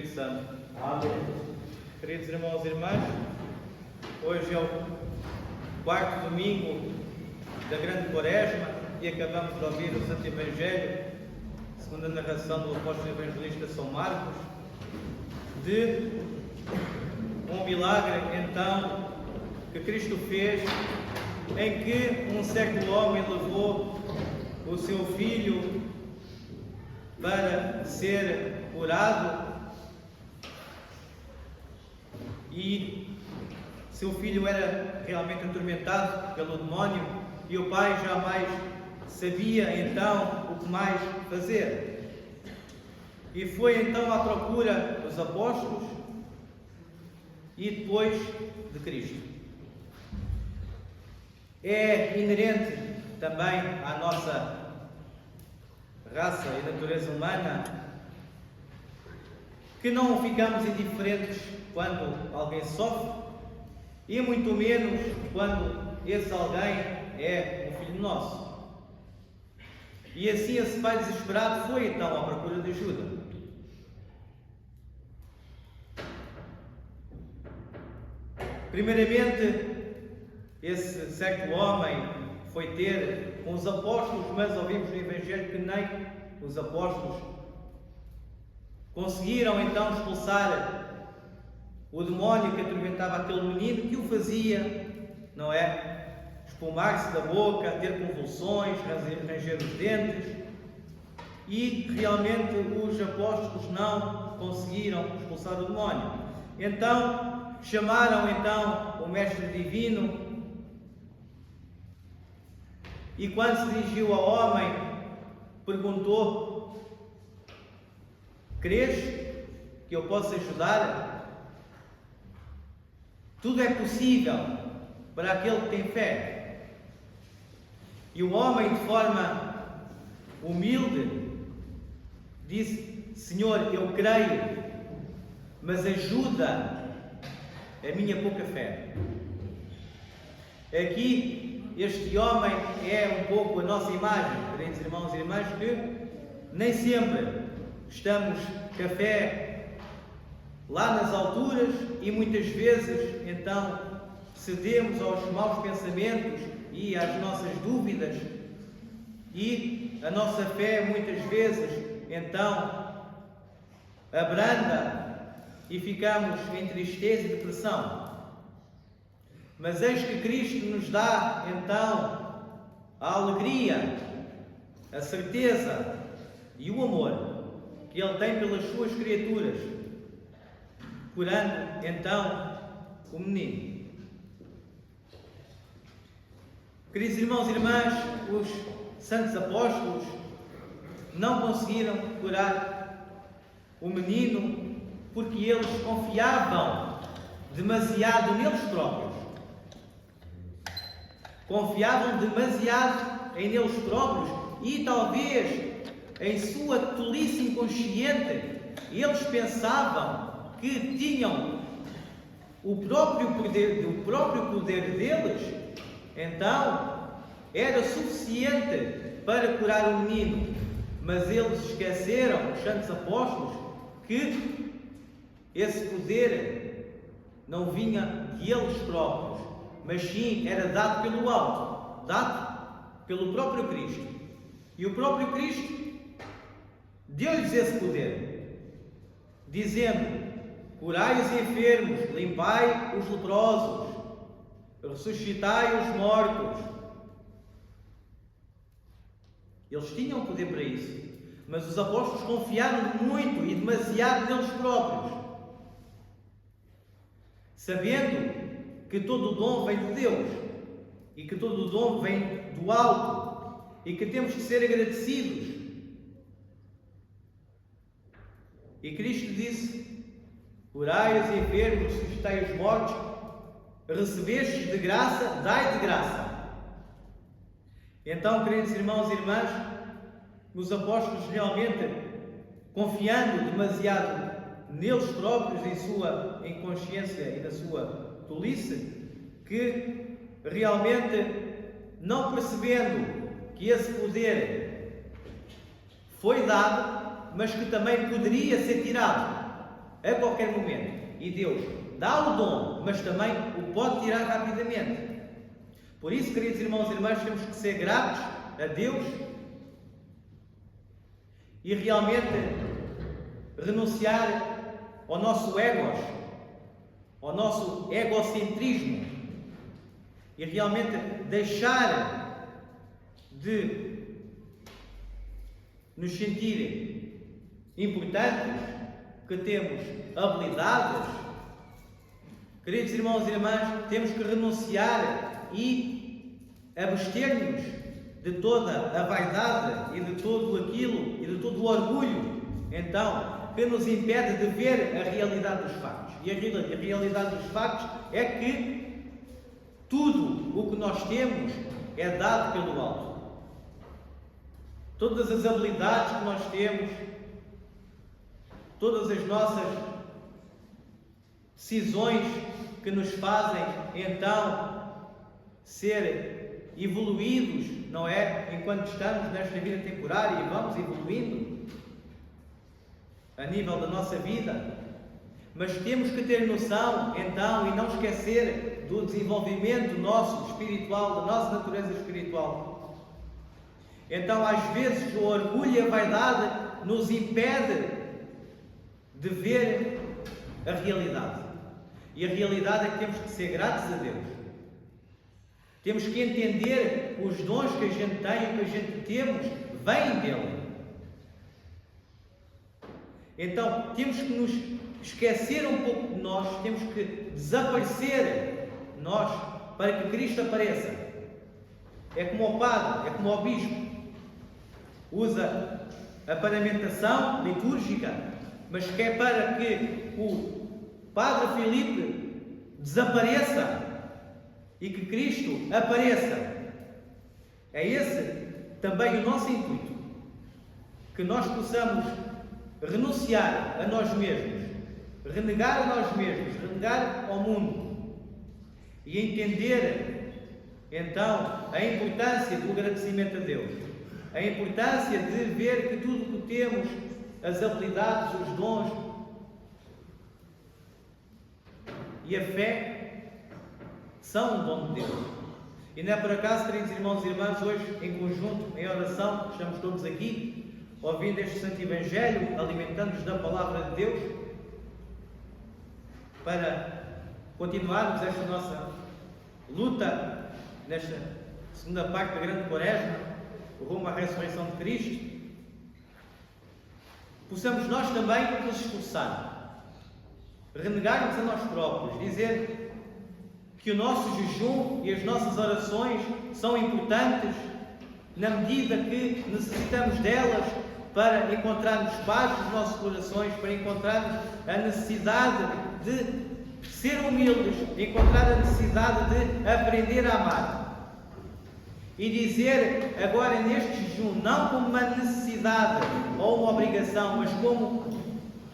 Espírito Santo. Amém. Queridos irmãos e irmãs, hoje é o quarto domingo da Grande Quaresma e acabamos de ouvir o Santo Evangelho, segundo a narração do apóstolo evangelista São Marcos, de um milagre então que Cristo fez, em que um certo homem levou o seu filho para ser curado, e seu filho era realmente atormentado pelo demónio e o pai jamais sabia então o que mais fazer. E foi então à procura dos apóstolos e depois de Cristo. É inerente também à nossa raça e natureza humana que não ficamos indiferentes quando alguém sofre, e muito menos quando esse alguém é um filho nosso. E assim esse pai desesperado foi então à procura de ajuda. Primeiramente, esse certo homem foi ter com os apóstolos, mas ouvimos no Evangelho que nem os apóstolos conseguiram então expulsar o demónio que atormentava aquele menino, que o fazia, não é? Espumar-se da boca, ter convulsões, ranger os dentes, e realmente os apóstolos não conseguiram expulsar o demónio. Então chamaram então o mestre divino, e quando se dirigiu ao homem, perguntou: crês que eu possa ajudar? Tudo é possível para aquele que tem fé. E o homem, de forma humilde, disse: Senhor, eu creio, mas ajuda a minha pouca fé. Aqui, este homem é um pouco a nossa imagem, queridos irmãos e irmãs, que nem sempre estamos com a fé lá nas alturas e muitas vezes então cedemos aos maus pensamentos e às nossas dúvidas, e a nossa fé muitas vezes então abranda e ficamos em tristeza e depressão. Mas eis que Cristo nos dá então a alegria, a certeza e o amor que Ele tem pelas suas criaturas, curando então o menino. Queridos irmãos e irmãs, os santos apóstolos não conseguiram curar o menino porque eles confiavam demasiado neles próprios. Confiavam demasiado em eles próprios e talvez em sua tolice inconsciente eles pensavam que tinham o próprio poder deles, então era suficiente para curar o menino. Mas eles esqueceram, os santos apóstolos, que esse poder não vinha de eles próprios, mas sim era dado pelo alto, dado pelo próprio Cristo. E o próprio Cristo deu-lhes esse poder, dizendo: curai os enfermos, limpai os leprosos, ressuscitai os mortos. Eles tinham poder para isso, mas os apóstolos confiaram muito e demasiado neles próprios, sabendo que todo o dom vem de Deus e que todo o dom vem do alto e que temos que ser agradecidos. E Cristo disse: curai os enfermos, ressuscitai os mortos, recebestes de graça, dai de graça. Então, queridos irmãos e irmãs, os apóstolos realmente, confiando demasiado neles próprios, em sua inconsciência e na sua tolice, que realmente não percebendo que esse poder foi dado, mas que também poderia ser tirado. a qualquer momento. E Deus dá o dom, mas também o pode tirar rapidamente. Por isso, queridos irmãos e irmãs, temos que ser gratos a Deus e realmente renunciar ao nosso egos, ao nosso egocentrismo e realmente deixar de nos sentir importantes, que temos habilidades. Queridos irmãos e irmãs, temos que renunciar e abster-nos de toda a vaidade e de tudo aquilo e de todo o orgulho, então, que nos impede de ver a realidade dos factos. E a realidade dos factos é que tudo o que nós temos é dado pelo alto. Todas as habilidades que nós temos, todas as nossas decisões que nos fazem então ser evoluídos, não é? Enquanto estamos nesta vida temporária e vamos evoluindo a nível da nossa vida, mas temos que ter noção então e não esquecer do desenvolvimento nosso espiritual, da nossa natureza espiritual. Então, às vezes, o orgulho e a vaidade nos impede de ver a realidade. E a realidade é que temos que ser gratos a Deus. Temos que entender os dons que a gente tem, o que a gente temos, vêm dele. Então, temos que nos esquecer um pouco de nós, temos que desaparecer nós para que Cristo apareça. É como o padre, é como o bispo. Usa a paramentação litúrgica, mas quer para que o Padre Filipe desapareça e que Cristo apareça. É esse também o nosso intuito, que nós possamos renunciar a nós mesmos, renegar a nós mesmos, renegar ao mundo e entender então a importância do agradecimento a Deus, a importância de ver que tudo o que temos, as habilidades, os dons e a fé são um dom de Deus. E não é por acaso, queridos irmãos e irmãs, hoje em conjunto, em oração, estamos todos aqui, ouvindo este Santo Evangelho, alimentando-nos da Palavra de Deus, para continuarmos esta nossa luta, nesta segunda parte da Grande Quaresma, rumo à ressurreição de Cristo. Possamos nós também nos esforçar, renegarmos a nós próprios, dizer que o nosso jejum e as nossas orações são importantes na medida que necessitamos delas para encontrarmos paz nos nossos corações, para encontrarmos a necessidade de ser humildes, encontrar a necessidade de aprender a amar. E dizer agora neste jejum, não como uma necessidade ou uma obrigação, mas como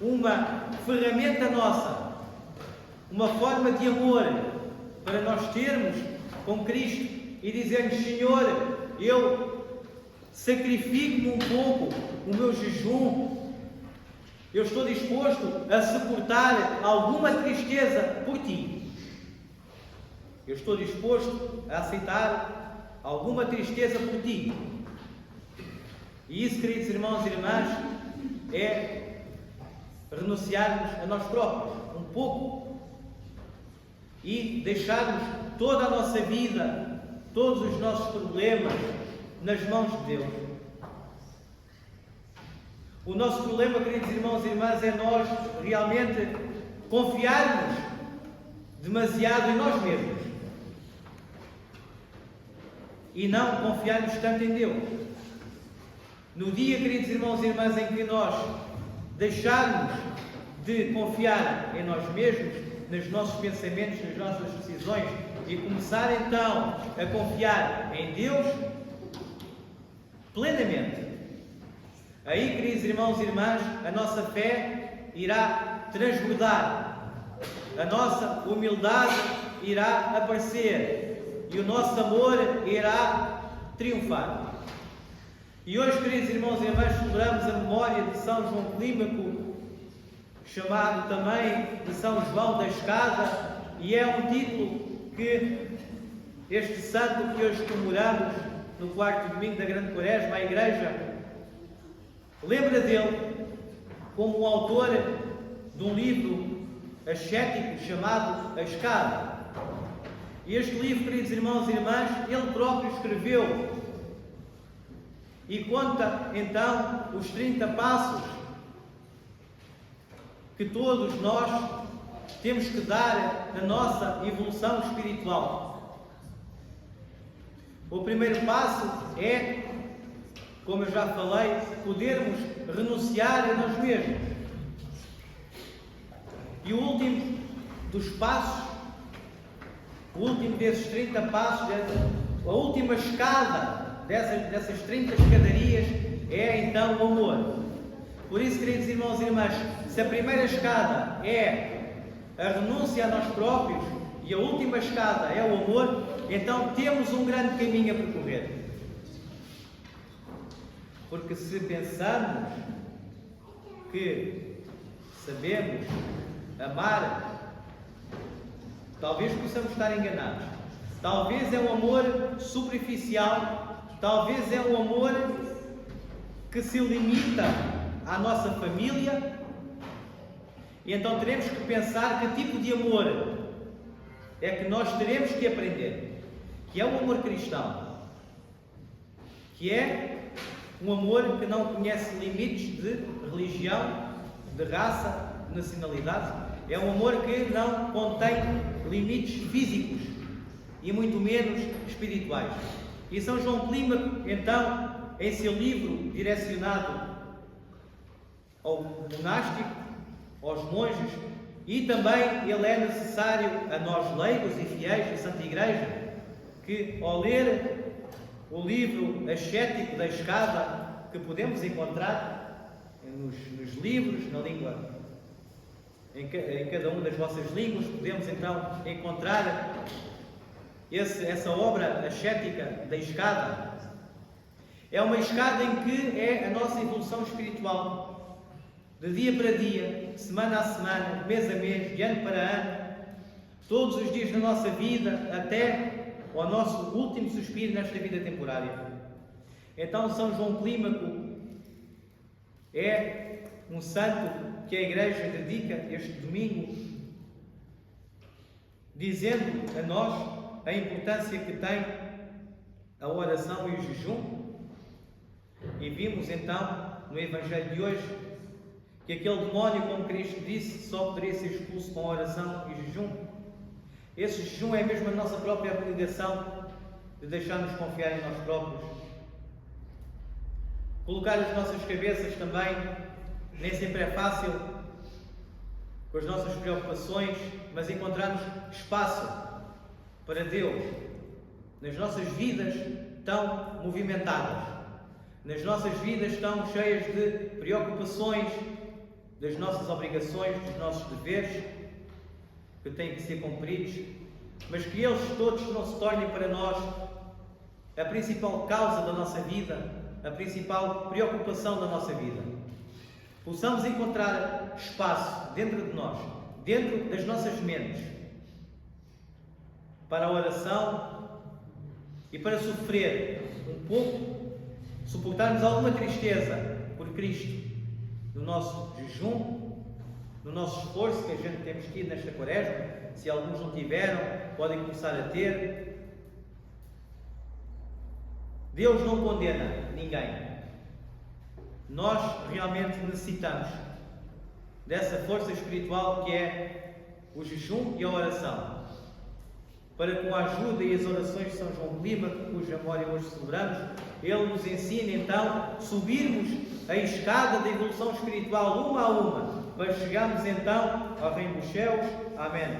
uma ferramenta nossa, uma forma de amor para nós termos com Cristo e dizermos: Senhor, eu sacrifico-me um pouco o meu jejum, eu estou disposto a suportar alguma tristeza por Ti, eu estou disposto a aceitar alguma tristeza por Ti. E isso, queridos irmãos e irmãs, é renunciarmos a nós próprios um pouco e deixarmos toda a nossa vida, todos os nossos problemas nas mãos de Deus. O nosso problema, queridos irmãos e irmãs, é nós realmente confiarmos demasiado em nós mesmos e não confiarmos tanto em Deus. No dia, queridos irmãos e irmãs, em que nós deixarmos de confiar em nós mesmos, nos nossos pensamentos, nas nossas decisões, e começar então a confiar em Deus plenamente, aí, queridos irmãos e irmãs, a nossa fé irá transbordar, a nossa humildade irá aparecer e o nosso amor irá triunfar. E hoje, queridos irmãos e irmãs, celebramos a memória de São João Clímaco, chamado também de São João da Escada, e é um título que este santo que hoje comemoramos no quarto domingo da Grande Quaresma, a Igreja lembra dele como o autor de um livro ascético chamado A Escada. E este livro, queridos irmãos e irmãs, ele próprio escreveu e conta então os 30 passos que todos nós temos que dar na nossa evolução espiritual. O primeiro passo é, como eu já falei, podermos renunciar a nós mesmos. E o último dos passos, o último desses 30 passos, a última escada dessas 30 escadarias é então o amor. Por isso, queridos irmãos e irmãs, se a primeira escada é a renúncia a nós próprios e a última escada é o amor, então temos um grande caminho a percorrer. Porque se pensarmos que sabemos amar, talvez possamos estar enganados. Talvez é um amor superficial, talvez é um amor que se limita à nossa família, e então teremos que pensar que tipo de amor é que nós teremos que aprender, que é o amor cristão, que é um amor que não conhece limites de religião, de raça, de nacionalidade. É um amor que não contém limites físicos e muito menos espirituais. E São João Clímaco, então, em seu livro direcionado ao monástico, aos monges, e também ele é necessário a nós leigos e fiéis da Santa Igreja, que ao ler o livro ascético da Escada, que podemos encontrar nos livros, na língua, em cada uma das vossas línguas, podemos então encontrar essa obra ascética da Escada. É uma escada em que é a nossa evolução espiritual, de dia para dia, semana a semana, mês a mês, de ano para ano, todos os dias da nossa vida, até ao nosso último suspiro nesta vida temporária. Então, São João Clímaco é um santo que a Igreja dedica este domingo, dizendo a nós a importância que tem a oração e o jejum. E vimos então no Evangelho de hoje que aquele demónio, como Cristo disse, só poderia ser expulso com oração e jejum. Esse jejum é mesmo a nossa própria obrigação de deixar-nos confiar em nós próprios. Colocar as nossas cabeças também, nem sempre é fácil, com as nossas preocupações, mas encontrarmos espaço para Deus nas nossas vidas tão movimentadas, nas nossas vidas tão cheias de preocupações, das nossas obrigações, dos nossos deveres, que têm que ser cumpridos, mas que eles todos não se tornem para nós a principal causa da nossa vida, a principal preocupação da nossa vida. Possamos encontrar espaço dentro de nós, dentro das nossas mentes, para a oração e para sofrer um pouco, suportarmos alguma tristeza por Cristo, no nosso jejum, no nosso esforço que a gente temos tido nesta Quaresma. Se alguns não tiveram, podem começar a ter. Deus não condena ninguém. Nós realmente necessitamos dessa força espiritual que é o jejum e a oração, para com a ajuda e as orações de São João Clímaco, cuja memória hoje celebramos, ele nos ensina então a subirmos a escada da evolução espiritual uma a uma, para chegarmos então ao Reino dos Céus. Amém.